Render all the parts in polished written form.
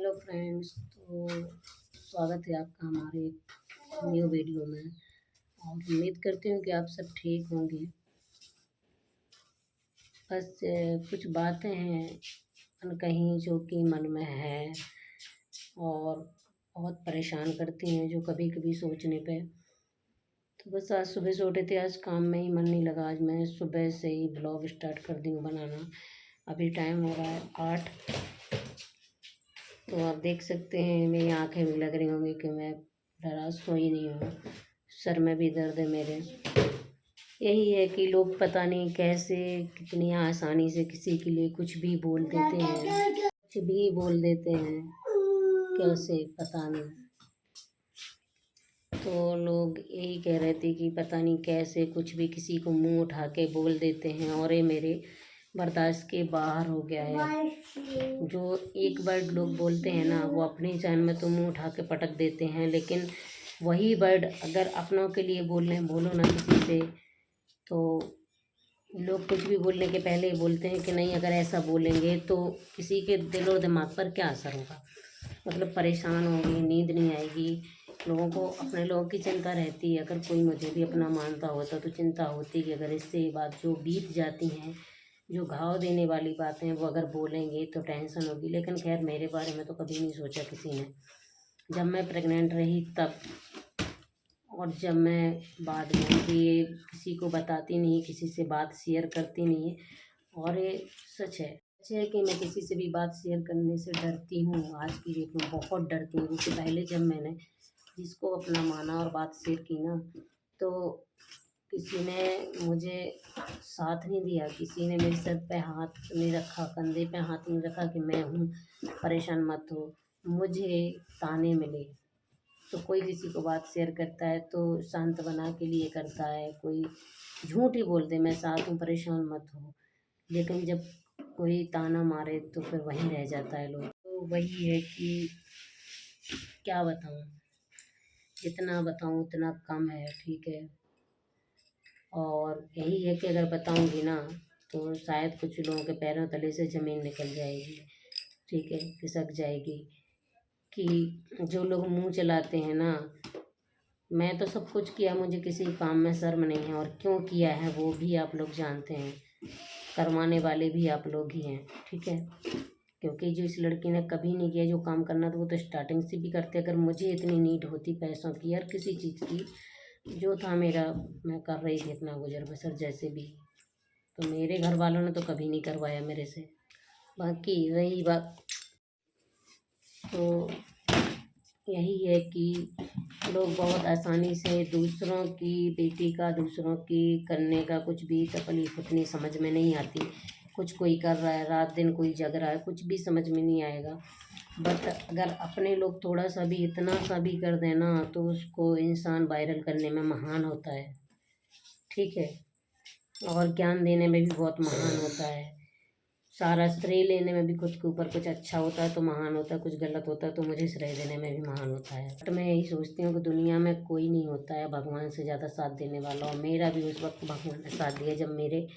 Hello friends, तो स्वागत है आपका हमारे न्यू वीडियो में। और उम्मीद करती हूँ कि आप सब ठीक होंगे। बस कुछ बातें हैं अनकहीं जो कि मन में है और बहुत परेशान करती हैं, जो कभी कभी सोचने पे। तो बस आज सुबह से उठे थे, आज काम में ही मन नहीं लगा। आज मैं सुबह से ही ब्लॉग स्टार्ट कर दी हूँ बनाना। अभी टाइम हो रहा है 8। तो आप देख सकते हैं मेरी आंखें भी लग रही होंगी कि मैं पूरा रात सोई नहीं हूँ। सर में भी दर्द है मेरे। यही है कि लोग पता नहीं कैसे कितनी आसानी से किसी के लिए कुछ भी बोल देते हैं, कुछ भी बोल देते हैं, कैसे पता नहीं। तो लोग यही कह रहे थे कि पता नहीं कैसे कुछ भी किसी को मुंह उठा के बोल देते हैं, और ये मेरे बर्दाश्त के बाहर हो गया है। जो एक वर्ड लोग बोलते हैं ना, वो अपनी जान में तो मुंह उठा के पटक देते हैं, लेकिन वही वर्ड अगर अपनों के लिए बोलो ना किसी से, तो लोग कुछ भी बोलने के पहले ही बोलते हैं कि नहीं, अगर ऐसा बोलेंगे तो किसी के दिल और दिमाग पर क्या असर होगा। मतलब परेशान होंगे, नींद नहीं आएगी। लोगों को अपने लोगों की चिंता रहती है। अगर कोई मुझे भी अपना मानता होता तो चिंता होती कि अगर इससे ये बात जो बीत जाती हैं, जो घाव देने वाली बातें हैं, वो अगर बोलेंगे तो टेंशन होगी। लेकिन खैर, मेरे बारे में तो कभी नहीं सोचा किसी ने। जब मैं प्रेग्नेंट रही तब, और जब मैं बाद में कि ये किसी को बताती नहीं, किसी से बात शेयर करती नहीं है। और ये सच है कि मैं किसी से भी बात शेयर करने से डरती हूँ। आज की डेट में बहुत डरती हूँ। इससे पहले जब मैंने जिसको अपना माना और बात शेयर की ना, तो किसी ने मुझे साथ नहीं दिया। किसी ने मेरे सर पे हाथ नहीं रखा, कंधे पे हाथ नहीं रखा कि मैं हूँ, परेशान मत हो। मुझे ताने मिले। तो कोई किसी को बात शेयर करता है तो सांत्वना के लिए करता है, कोई झूठ ही बोल दे मैं साथ हूँ, परेशान मत हो। लेकिन जब कोई ताना मारे तो फिर वहीं रह जाता है लोग। तो वही है कि क्या बताऊँ, जितना बताऊँ उतना कम है। ठीक है, और यही है कि अगर बताऊँगी ना तो शायद कुछ लोगों के पैरों तले से ज़मीन निकल जाएगी। ठीक है, खिसक जाएगी। कि जो लोग मुंह चलाते हैं ना, मैं तो सब कुछ किया, मुझे किसी काम में शर्म नहीं है। और क्यों किया है वो भी आप लोग जानते हैं, करवाने वाले भी आप लोग ही हैं। ठीक है, क्योंकि जो इस लड़की ने कभी नहीं किया जो काम करना था, वो तो स्टार्टिंग से भी करते। अगर मुझे इतनी नीड होती पैसों की, हर किसी चीज़ की, जो था मेरा, मैं कर रही थी अपना गुजर बसर जैसे भी। तो मेरे घर वालों ने तो कभी नहीं करवाया मेरे से। बाकी रही बात, तो यही है कि लोग बहुत आसानी से दूसरों की बेटी का, दूसरों की करने का कुछ भी तकलीफ उतनी समझ में नहीं आती। कुछ कोई कर रहा है, रात दिन कोई जग रहा है, कुछ भी समझ में नहीं आएगा। बट अगर अपने लोग थोड़ा सा भी, इतना सा भी कर देना, तो उसको इंसान वायरल करने में महान होता है। ठीक है, और ज्ञान देने में भी बहुत महान होता है। सारा श्रेय लेने में भी खुद के ऊपर कुछ अच्छा होता है तो महान होता है, कुछ गलत होता है तो मुझे श्रेय देने में भी महान होता है। बट मैं यही सोचती हूँ कि दुनिया में कोई नहीं होता है भगवान से ज़्यादा साथ देने वाला। और मेरा भी उस वक्त भगवान ने साथ दिया जब मेरे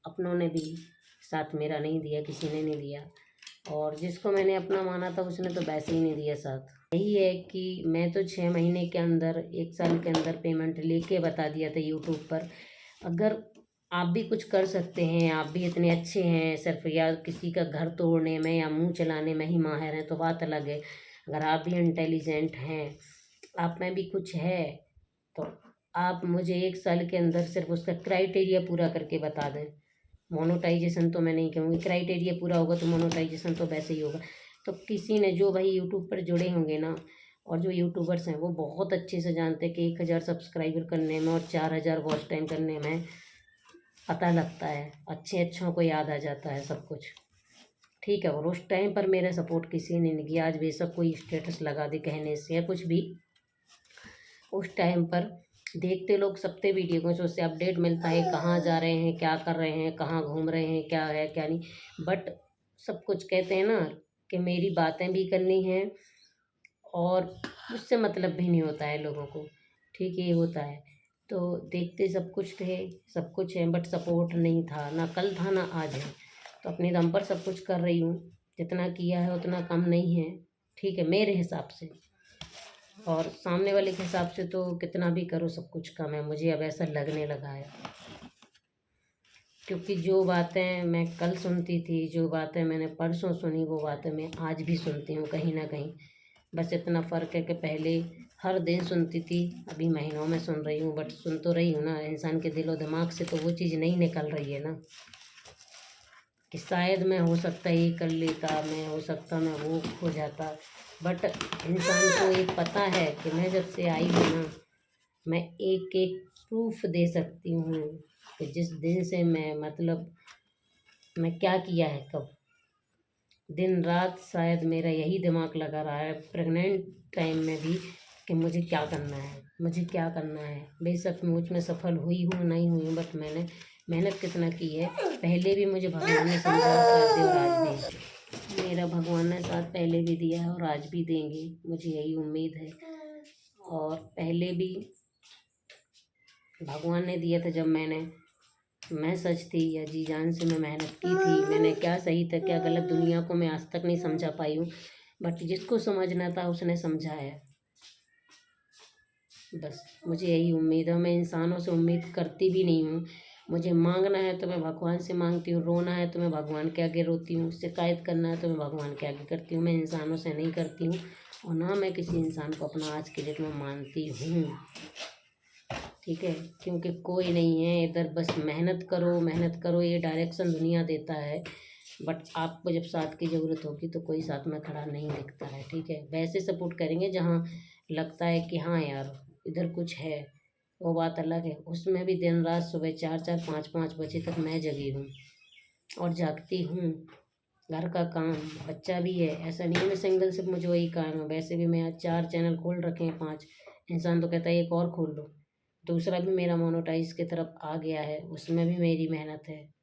अपनों ने भी साथ मेरा नहीं दिया, किसी ने नहीं दिया। और जिसको मैंने अपना माना था उसने तो वैसे ही नहीं दिया साथ। यही है कि मैं तो 6 महीने के अंदर, 1 साल के अंदर पेमेंट लेके बता दिया था यूट्यूब पर। अगर आप भी कुछ कर सकते हैं, आप भी इतने अच्छे हैं, सिर्फ या किसी का घर तोड़ने में या मुंह चलाने में ही माहिर हैं तो बात अलग है। अगर आप भी इंटेलिजेंट हैं, आप में भी कुछ है, तो आप मुझे 1 साल के अंदर सिर्फ उसका क्राइटेरिया पूरा करके बता दें। मोनेटाइजेशन तो मैं नहीं कहूँगी, क्राइटेरिया पूरा होगा तो मोनेटाइजेशन तो वैसे ही होगा। तो किसी ने, जो भाई यूट्यूब पर जुड़े होंगे ना, और जो यूट्यूबर्स हैं वो बहुत अच्छे से जानते हैं कि 1,000 सब्सक्राइबर करने में और 4,000 वॉच टाइम करने में पता लगता है। अच्छे अच्छों को याद आ जाता है सब कुछ। ठीक है, और उस टाइम पर मेरा सपोर्ट किसी ने नहीं किया। आज बेशक कोई स्टेटस लगा दे कहने से या कुछ भी, उस टाइम पर देखते लोग सबते वीडियो को, उससे अपडेट मिलता है कहाँ जा रहे हैं, क्या कर रहे हैं, कहाँ घूम रहे हैं, क्या है क्या नहीं। बट सब कुछ कहते हैं ना कि मेरी बातें भी करनी हैं और उससे मतलब भी नहीं होता है लोगों को। ठीक है, ये होता है। तो देखते सब कुछ थे, सब कुछ है, बट सपोर्ट नहीं था, ना कल था ना आज है। तो अपने दम पर सब कुछ कर रही हूँ, जितना किया है उतना कम नहीं है। ठीक है, मेरे हिसाब से। और सामने वाले के हिसाब से तो कितना भी करो सब कुछ कम है, मुझे अब ऐसा लगने लगा है। क्योंकि जो बातें मैं कल सुनती थी, जो बातें मैंने परसों सुनी, वो बातें मैं आज भी सुनती हूँ कहीं ना कहीं। बस इतना फ़र्क है कि पहले हर दिन सुनती थी, अभी महीनों में सुन रही हूँ, बट सुन तो रही हूँ ना। इंसान के दिलो दिमाग से तो वो चीज़ नहीं निकल रही है ना, कि शायद मैं हो सकता ये कर लेता, मैं हो सकता मैं वो हो जाता। बट इंसान को ये पता है कि मैं जब से आई हूँ ना, मैं एक एक प्रूफ दे सकती हूँ कि जिस दिन से मैं क्या किया है, कब दिन रात शायद मेरा यही दिमाग लगा रहा है, प्रेग्नेंट टाइम में भी, कि मुझे क्या करना है, मुझे क्या करना है। बेशक मुझ में सफल हुई हूँ नहीं हुई हूँ, बट मैंने मेहनत कितना की है। पहले भी मुझे भगवान ने समझा, साथ दिया और आज भी मेरा भगवान ने साथ पहले भी दिया है और आज भी देंगे, मुझे यही उम्मीद है। और पहले भी भगवान ने दिया था जब मैं सच थी या जी जान से मैं मेहनत की थी। मैंने क्या सही था क्या गलत दुनिया को मैं आज तक नहीं समझा पाई हूँ, बट जिसको समझना था उसने समझा है। बस मुझे यही उम्मीद है। मैं इंसानों से उम्मीद करती भी नहीं हूँ। मुझे मांगना है तो मैं भगवान से मांगती हूँ, रोना है तो मैं भगवान के आगे रोती हूँ, शिकायत करना है तो मैं भगवान के आगे करती हूँ। मैं इंसानों से नहीं करती हूँ, और ना मैं किसी इंसान को अपना आज के डेट में मानती हूँ, ठीक है। क्योंकि कोई नहीं है इधर, बस मेहनत करो, ये डायरेक्शन दुनिया देता है। बट आपको जब साथ की ज़रूरत होगी तो कोई साथ में खड़ा नहीं दिखता है, ठीक है। वैसे सपोर्ट करेंगे जहाँ लगता है कि हाँ यार इधर कुछ है, वो बात अलग है। उसमें भी दिन रात सुबह 4-4 5-5 बजे तक मैं जगी हूँ और जागती हूँ। घर का काम, बच्चा भी है, ऐसा नहीं है मैं सिंगल, सिर्फ मुझे वही काम है। वैसे भी मैं आज 4 चैनल खोल रखे हैं, 5। इंसान तो कहता है एक और खोल लो। दूसरा भी मेरा मोनोटाइज की तरफ आ गया है, उसमें भी मेरी मेहनत है।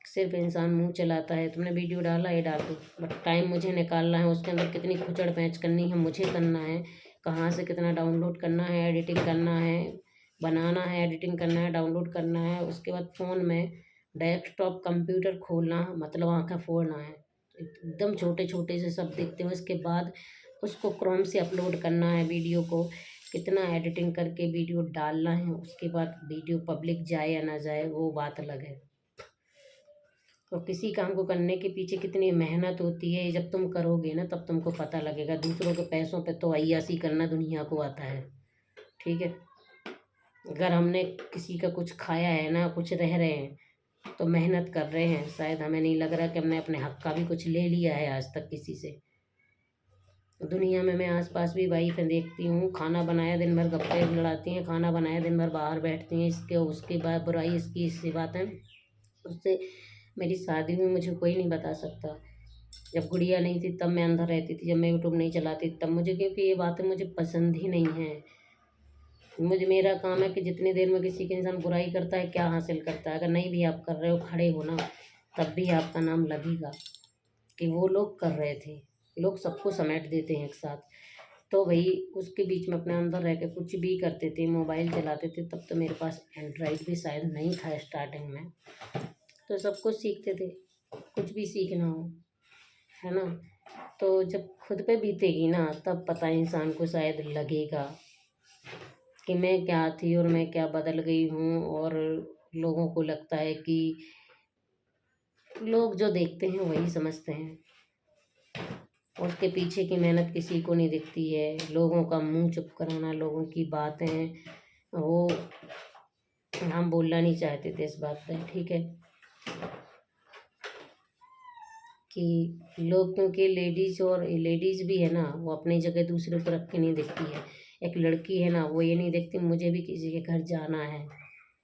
सिर्फ इंसान मुंह चलाता है, तुमने वीडियो डाला ये डाल दो, बट टाइम मुझे निकालना है। उसके अंदर कितनी खुचड़ पैंच करनी है मुझे करना है, कहाँ से कितना डाउनलोड करना है, एडिटिंग करना है, बनाना है, एडिटिंग करना है, डाउनलोड करना है। उसके बाद फ़ोन में डेस्कटॉप कंप्यूटर खोलना, मतलब आँखें फोड़ना है, एकदम छोटे छोटे से सब देखते हैं। उसके बाद उसको क्रोम से अपलोड करना है वीडियो को, कितना एडिटिंग करके वीडियो डालना है। उसके बाद वीडियो पब्लिक जाए या ना जाए वो बात अलग है। तो किसी काम को करने के पीछे कितनी मेहनत होती है, जब तुम करोगे ना तब तुमको पता लगेगा। दूसरों के पैसों पे तो अय्यासी करना दुनिया को आता है, ठीक है। अगर हमने किसी का कुछ खाया है ना, कुछ रह रहे हैं तो मेहनत कर रहे हैं। शायद हमें नहीं लग रहा कि हमने अपने हक का भी कुछ ले लिया है आज तक किसी से। दुनिया में मैं आसपास भी वाइफ देखती हूँ, खाना बनाया दिन भर गप्पे लड़ाती हैं, खाना बनाया दिन भर बाहर बैठती हैं, इसके उसके बाद बुराई इसकी इससे बातें। उससे मेरी शादी में मुझे कोई नहीं बता सकता। जब गुड़िया नहीं थी तब मैं अंदर रहती थी, जब मैं यूट्यूब नहीं चलाती तब मुझे, क्योंकि ये बातें मुझे पसंद ही नहीं है। मुझे मेरा काम है कि जितनी देर में किसी के इंसान बुराई करता है क्या हासिल करता है। अगर नहीं भी आप कर रहे हो, खड़े हो ना, तब भी आपका नाम लगेगा कि वो लोग कर रहे थे। लोग सबको समेट देते हैं एक साथ, तो वही उसके बीच में अपने अंदर रह के कुछ भी करते थे, मोबाइल चलाते थे। तब तो मेरे पास एंड्रॉइड भी शायद नहीं था स्टार्टिंग में, तो सब कुछ सीखते थे, कुछ भी सीखना हो, है ना। तो जब खुद पे बीतेगी ना तब पता इंसान को शायद लगेगा कि मैं क्या थी और मैं क्या बदल गई हूँ। और लोगों को लगता है कि लोग जो देखते हैं वही समझते हैं, उसके पीछे की मेहनत किसी को नहीं दिखती है। लोगों का मुंह चुप कराना, लोगों की बातें, वो हम बोलना नहीं चाहते थे इस बात पे, ठीक है। कि लोग, क्योंकि लेडीज़ भी है ना, वो अपनी जगह दूसरे को रख के नहीं देखती है। एक लड़की है ना, वो ये नहीं देखती मुझे भी किसी के घर जाना है।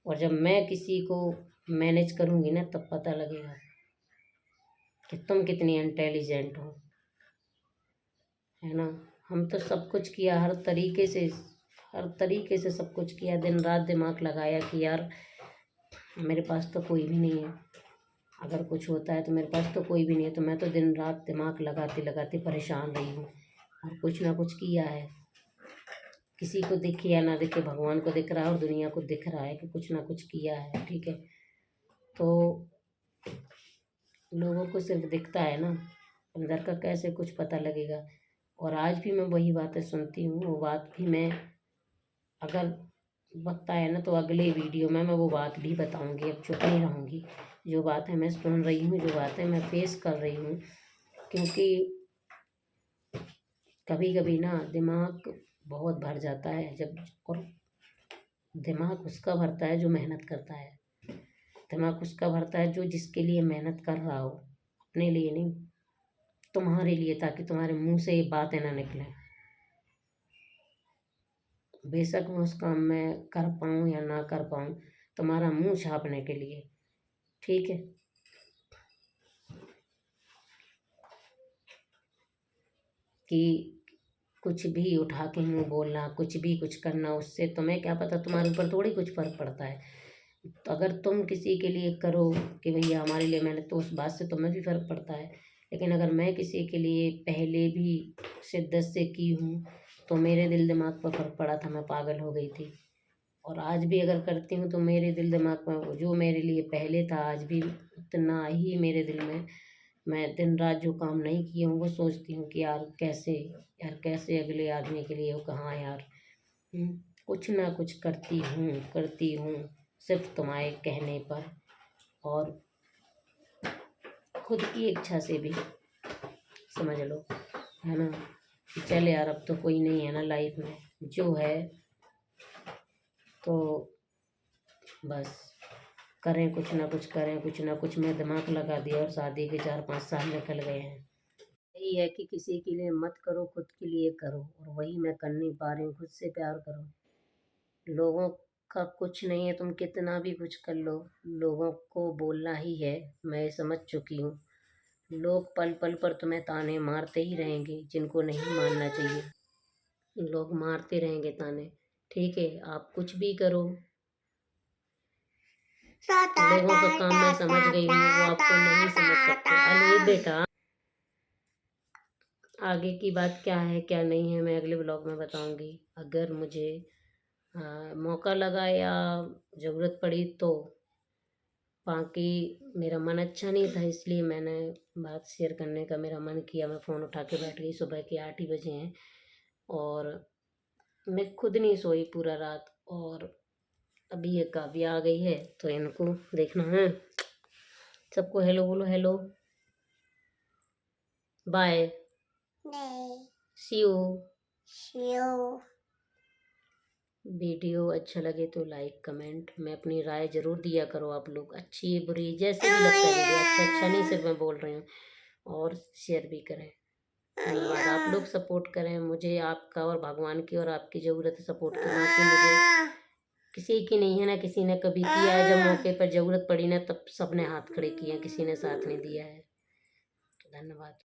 और जब मैं किसी को मैनेज करूँगी ना तब पता लगेगा कि तुम कितनी इंटेलिजेंट हो, है ना। हम तो सब कुछ किया, हर तरीके से सब कुछ किया, दिन रात दिमाग लगाया कि यार मेरे पास तो कोई भी नहीं है। अगर कुछ होता है तो मेरे पास तो कोई भी नहीं है, तो मैं तो दिन रात दिमाग लगाते लगाते परेशान रही हूँ और कुछ ना कुछ किया है। किसी को दिखे या ना दिखे, भगवान को दिख रहा है और दुनिया को दिख रहा है कि कुछ ना कुछ किया है, ठीक है। तो लोगों को सिर्फ दिखता है ना अंदर का कैसे कुछ पता लगेगा। और आज भी मैं वही बातें सुनती हूँ, वो बात भी मैं अगर वक्त आया ना तो अगले वीडियो में मैं वो बात भी बताऊंगी। अब चुप नहीं रहूँगी, जो बातें मैं सुन रही हूँ, जो बातें मैं फेस कर रही हूँ। क्योंकि कभी कभी ना दिमाग बहुत भर जाता है जब, और दिमाग उसका भरता है जो मेहनत करता है। दिमाग उसका भरता है जो जिसके लिए मेहनत कर रहा हो, अपने लिए नहीं, तुम्हारे लिए, ताकि तुम्हारे मुंह से ये बातें ना निकलें। बेशक मैं उस काम में कर पाऊँ या ना कर पाऊँ, तुम्हारा मुंह छापने के लिए, ठीक है। कि कुछ भी उठा के मुंह बोलना, कुछ भी कुछ करना, उससे तुम्हें क्या पता, तुम्हारे ऊपर थोड़ी कुछ फर्क पड़ता है। तो अगर तुम किसी के लिए करो कि भैया हमारे लिए मैंने, तो उस बात से तुम्हें भी फर्क पड़ता है। लेकिन अगर मैं किसी के लिए पहले भी शिद्दत से की हूँ तो मेरे दिल दिमाग पर फर्क पड़ा था, मैं पागल हो गई थी। और आज भी अगर करती हूँ तो मेरे दिल दिमाग में जो मेरे लिए पहले था, आज भी उतना ही मेरे दिल में, मैं दिन रात जो काम नहीं किया हूँ वो सोचती हूँ कि यार कैसे अगले आदमी के लिए हो, कहाँ यार। कुछ ना कुछ करती हूँ सिर्फ तुम्हारे कहने पर, और खुद की इच्छा से भी, समझ लो, है ना। कि चल यार अब तो कोई नहीं है ना लाइफ में, जो है तो बस करें, कुछ ना कुछ करें, कुछ ना कुछ मैं दिमाग लगा दिया और शादी के 4-5 साल निकल गए हैं। यही है कि किसी के लिए मत करो, खुद के लिए करो, और वही मैं कर नहीं पा रही हूँ। खुद से प्यार करो। लोगों का कुछ नहीं है, तुम कितना भी कुछ कर लो, लोगों को बोलना ही है। मैं ये समझ चुकी हूँ, लोग पल पल पर तुम्हें ताने मारते ही रहेंगे, जिनको नहीं मारना चाहिए। लोग मारते रहेंगे ताने, ठीक है। आप कुछ भी करो, लोगों का काम मैं समझ गई हूँ, वो आपको नहीं समझ सकते। अली बेटा, आगे की बात क्या है क्या नहीं है मैं अगले ब्लॉग में बताऊंगी। अगर मुझे मौका लगा या ज़रूरत पड़ी तो। बाकी मेरा मन अच्छा नहीं था, इसलिए मैंने बात शेयर करने का मेरा मन किया। मैं फ़ोन उठा के बैठ गई। सुबह के 8 ही बजे हैं और मैं खुद नहीं सोई पूरा रात। और अभी ये काव्या आ गई है तो इनको देखना है। सबको हेलो बोलो, hello, bye, see you. Video अच्छा लगे तो लाइक कमेंट में अपनी राय ज़रूर दिया करो। आप लोग अच्छी बुरी जैसे भी लगता है वीडियो, अच्छा अच्छा नहीं सिर्फ मैं बोल रही हूँ, और शेयर भी करें। धन्यवाद। आप लोग सपोर्ट करें मुझे, आपका और भगवान की और आपकी ज़रूरत है सपोर्ट की, बाकी मुझे किसी की नहीं है ना। किसी ने कभी किया है, जब मौके पर ज़रूरत पड़ी ना तब सबने हाथ खड़े किए हैं, किसी ने साथ नहीं दिया है। धन्यवाद।